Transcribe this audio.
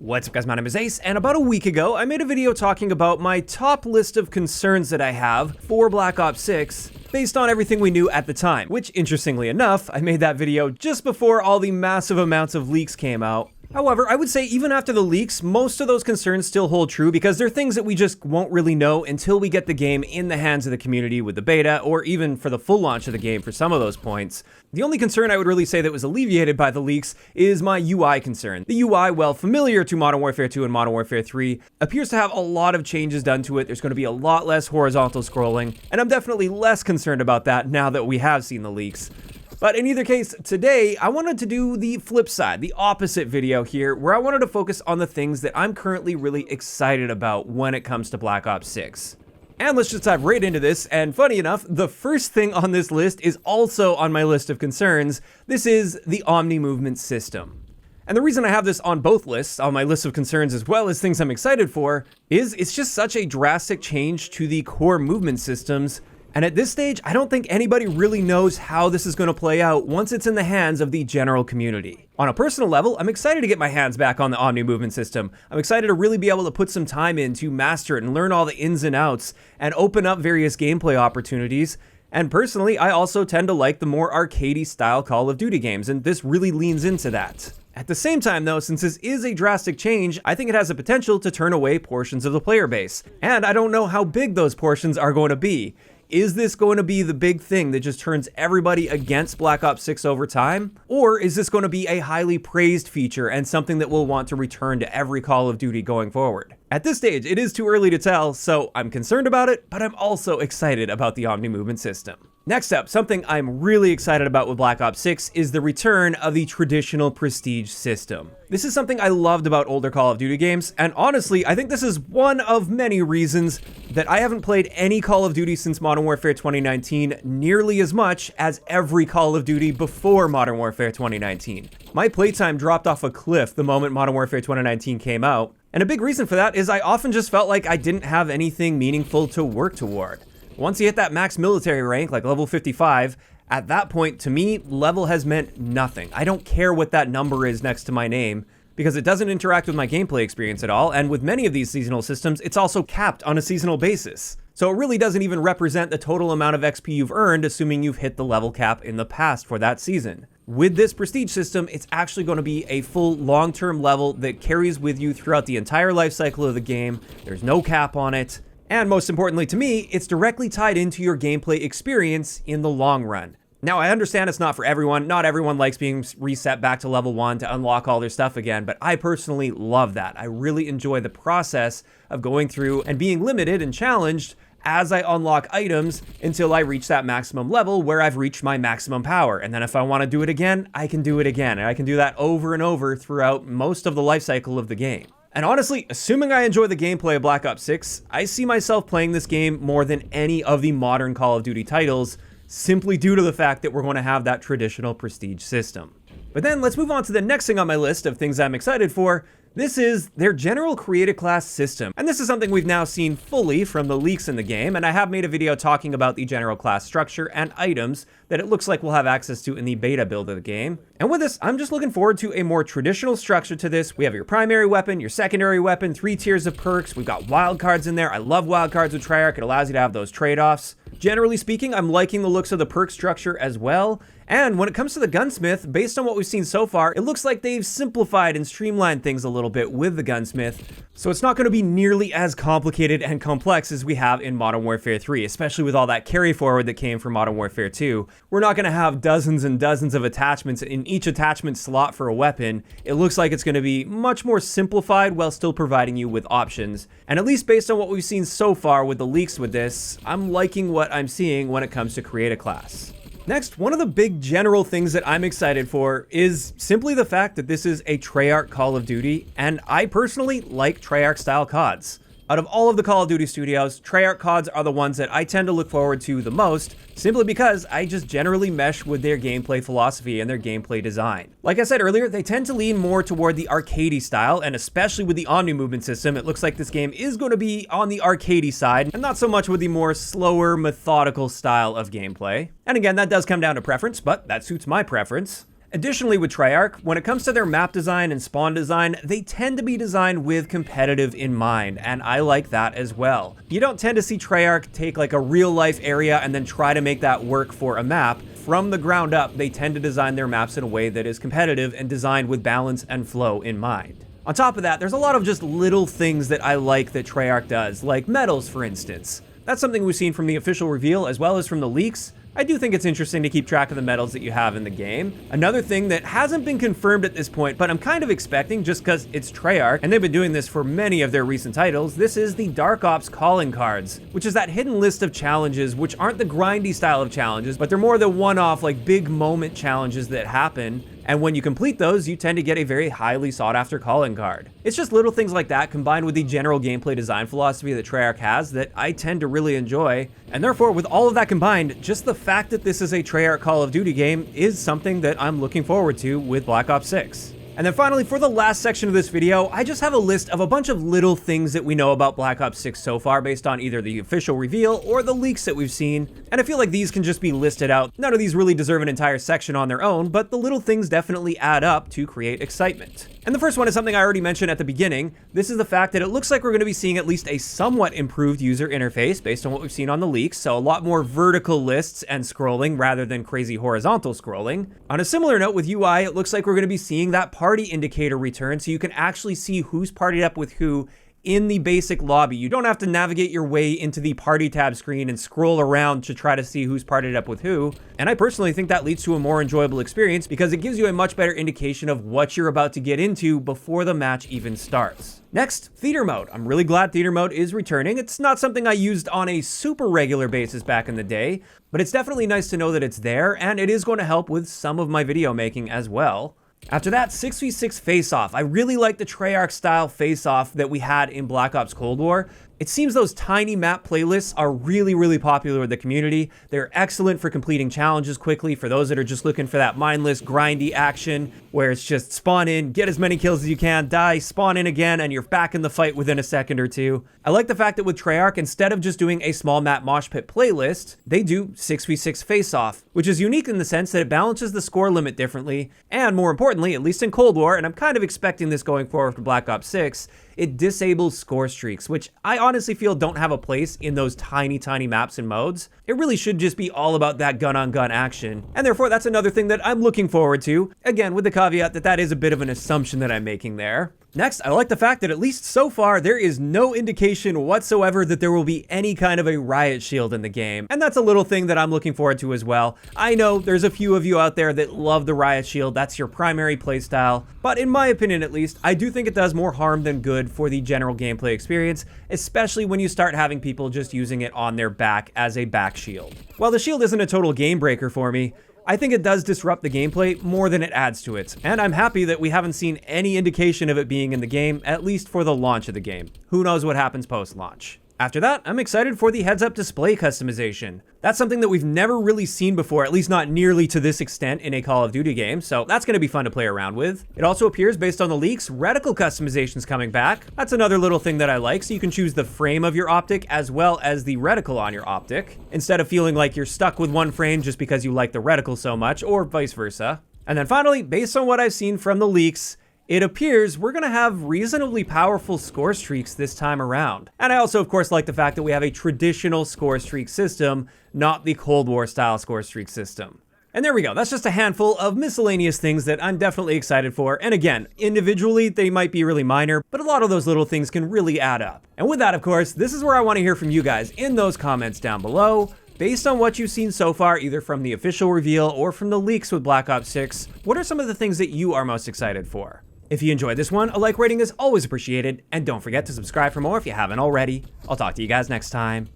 What's up guys, my name is Ace, and about a week ago, I made a video talking about my top list of concerns that I have for Black Ops 6, based on everything we knew at the time, which interestingly enough, I made that video just before all the massive amounts of leaks came out. However, I would say even after the leaks, most of those concerns still hold true because they're things that we just won't really know until we get the game in the hands of the community with the beta, or even for the full launch of the game for some of those points. The only concern I would really say that was alleviated by the leaks is my UI concern. The UI, while familiar to Modern Warfare 2 and Modern Warfare 3, appears to have a lot of changes done to it. There's going to be a lot less horizontal scrolling, and I'm definitely less concerned about that now that we have seen the leaks. But in either case, today, I wanted to do the flip side, the opposite video here, where I wanted to focus on the things that I'm currently really excited about when it comes to Black Ops 6. And let's just dive right into this, and funny enough, the first thing on this list is also on my list of concerns. This is the Omnimovement system. And the reason I have this on both lists, on my list of concerns as well as things I'm excited for, is it's just such a drastic change to the core movement systems. And at this stage, I don't think anybody really knows how this is going to play out once it's in the hands of the general community. On a personal level, I'm excited to get my hands back on the Omnimovement system. I'm excited to really be able to put some time in to master it and learn all the ins and outs and open up various gameplay opportunities. And personally, I also tend to like the more arcadey style Call of Duty games, and this really leans into that. At the same time though, since this is a drastic change, I think it has the potential to turn away portions of the player base. And I don't know how big those portions are going to be. Is this going to be the big thing that just turns everybody against Black Ops 6 over time? Or is this going to be a highly praised feature and something that we'll want to return to every Call of Duty going forward? At this stage, it is too early to tell, so I'm concerned about it, but I'm also excited about the Omnimovement system. Next up, something I'm really excited about with Black Ops 6 is the return of the traditional prestige system. This is something I loved about older Call of Duty games, and honestly, I think this is one of many reasons that I haven't played any Call of Duty since Modern Warfare 2019 nearly as much as every Call of Duty before Modern Warfare 2019. My playtime dropped off a cliff the moment Modern Warfare 2019 came out, and a big reason for that is I often just felt like I didn't have anything meaningful to work toward. Once you hit that max military rank, like level 55, at that point, to me, level has meant nothing. I don't care what that number is next to my name, because it doesn't interact with my gameplay experience at all, and with many of these seasonal systems, it's also capped on a seasonal basis. So it really doesn't even represent the total amount of XP you've earned, assuming you've hit the level cap in the past for that season. With this prestige system, it's actually going to be a full long-term level that carries with you throughout the entire life cycle of the game. There's no cap on it. And most importantly to me, it's directly tied into your gameplay experience in the long run. Now, I understand it's not for everyone. Not everyone likes being reset back to level 1 to unlock all their stuff again, but I personally love that. I really enjoy the process of going through and being limited and challenged as I unlock items until I reach that maximum level where I've reached my maximum power. And then if I want to do it again, I can do it again. And I can do that over and over throughout most of the life cycle of the game. And honestly, assuming I enjoy the gameplay of Black Ops 6, I see myself playing this game more than any of the modern Call of Duty titles, simply due to the fact that we're going to have that traditional prestige system. But then let's move on to the next thing on my list of things I'm excited for. This is their general create a class system. And this is something we've now seen fully from the leaks in the game, and I have made a video talking about the general class structure and items that it looks like we'll have access to in the beta build of the game. And with this, I'm just looking forward to a more traditional structure to this. We have your primary weapon, your secondary weapon, 3 tiers of perks. We've got wildcards in there. I love wildcards with Treyarch. It allows you to have those trade-offs. Generally speaking, I'm liking the looks of the perk structure as well. And when it comes to the gunsmith, based on what we've seen so far, it looks like they've simplified and streamlined things a little bit with the gunsmith. So it's not going to be nearly as complicated and complex as we have in Modern Warfare 3, especially with all that carry forward that came from Modern Warfare 2. We're not going to have dozens and dozens of attachments in each attachment slot for a weapon. It looks like it's going to be much more simplified while still providing you with options. And at least based on what we've seen so far with the leaks with this, I'm liking what I'm seeing when it comes to create a class. Next, one of the big general things that I'm excited for is simply the fact that this is a Treyarch Call of Duty, and I personally like Treyarch style CODs. Out of all of the Call of Duty studios, Treyarch CODs are the ones that I tend to look forward to the most, simply because I just generally mesh with their gameplay philosophy and their gameplay design. Like I said earlier, they tend to lean more toward the arcadey style, and especially with the Omnimovement system, it looks like this game is going to be on the arcadey side, and not so much with the more slower, methodical style of gameplay. And again, that does come down to preference, but that suits my preference. Additionally, with Treyarch, when it comes to their map design and spawn design, they tend to be designed with competitive in mind, and I like that as well. You don't tend to see Treyarch take like a real life area and then try to make that work for a map. From the ground up, they tend to design their maps in a way that is competitive and designed with balance and flow in mind. On top of that, there's a lot of just little things that I like that Treyarch does, like medals for instance. That's something we've seen from the official reveal as well as from the leaks. I do think it's interesting to keep track of the medals that you have in the game. Another thing that hasn't been confirmed at this point, but I'm kind of expecting just because it's Treyarch, and they've been doing this for many of their recent titles, this is the Dark Ops calling cards, which is that hidden list of challenges which aren't the grindy style of challenges, but they're more the one-off, like big moment challenges that happen. And when you complete those, you tend to get a very highly sought after calling card. It's just little things like that combined with the general gameplay design philosophy that Treyarch has that I tend to really enjoy. And therefore, with all of that combined, just the fact that this is a Treyarch Call of Duty game is something that I'm looking forward to with Black Ops 6. And then finally, for the last section of this video, I just have a list of a bunch of little things that we know about Black Ops 6 so far based on either the official reveal or the leaks that we've seen. And I feel like these can just be listed out. None of these really deserve an entire section on their own, but the little things definitely add up to create excitement. And the first one is something I already mentioned at the beginning. This is the fact that it looks like we're going to be seeing at least a somewhat improved user interface based on what we've seen on the leaks, so a lot more vertical lists and scrolling rather than crazy horizontal scrolling. On a similar note with UI, it looks like we're going to be seeing that party indicator return, so you can actually see who's partied up with who in the basic lobby. You don't have to navigate your way into the party tab screen and scroll around to try to see who's partied up with who. And I personally think that leads to a more enjoyable experience because it gives you a much better indication of what you're about to get into before the match even starts. Next, theater mode. I'm really glad theater mode is returning. It's not something I used on a super regular basis back in the day, but it's definitely nice to know that it's there, and it is going to help with some of my video making as well. After that, 6v6 face-off. I really like the Treyarch style face-off that we had in Black Ops Cold War. It seems those tiny map playlists are really popular with the community. They're excellent for completing challenges quickly for those that are just looking for that mindless, grindy action where it's just spawn in, get as many kills as you can, die, spawn in again, and you're back in the fight within a second or two. I like the fact that with Treyarch, instead of just doing a small map mosh pit playlist, they do 6v6 face-off, which is unique in the sense that it balances the score limit differently, and more importantly, at least in Cold War, and I'm kind of expecting this going forward for Black Ops 6, it disables score streaks, which I honestly feel don't have a place in those tiny maps and modes. It really should just be all about that gun-on-gun action, and therefore that's another thing that I'm looking forward to, again with the caveat that that is a bit of an assumption that I'm making there. Next, I like the fact that at least so far, there is no indication whatsoever that there will be any kind of a riot shield in the game. And that's a little thing that I'm looking forward to as well. I know there's a few of you out there that love the riot shield. That's your primary playstyle. But in my opinion, at least, I do think it does more harm than good for the general gameplay experience, especially when you start having people just using it on their back as a back shield. While the shield isn't a total game breaker for me, I think it does disrupt the gameplay more than it adds to it, and I'm happy that we haven't seen any indication of it being in the game, at least for the launch of the game. Who knows what happens post-launch. After that, I'm excited for the heads-up display customization. That's something that we've never really seen before, at least not nearly to this extent in a Call of Duty game, so that's going to be fun to play around with. It also appears, based on the leaks, reticle customization's coming back. That's another little thing that I like, so you can choose the frame of your optic as well as the reticle on your optic, instead of feeling like you're stuck with one frame just because you like the reticle so much, or vice versa. And then finally, based on what I've seen from the leaks, it appears we're going to have reasonably powerful score streaks this time around. And I also, of course, like the fact that we have a traditional score streak system, not the Cold War style score streak system. And there we go. That's just a handful of miscellaneous things that I'm definitely excited for. And again, individually, they might be really minor, but a lot of those little things can really add up. And with that, of course, this is where I want to hear from you guys in those comments down below. Based on what you've seen so far, either from the official reveal or from the leaks with Black Ops 6, what are some of the things that you are most excited for? If you enjoyed this one, a like rating is always appreciated, and don't forget to subscribe for more if you haven't already. I'll talk to you guys next time.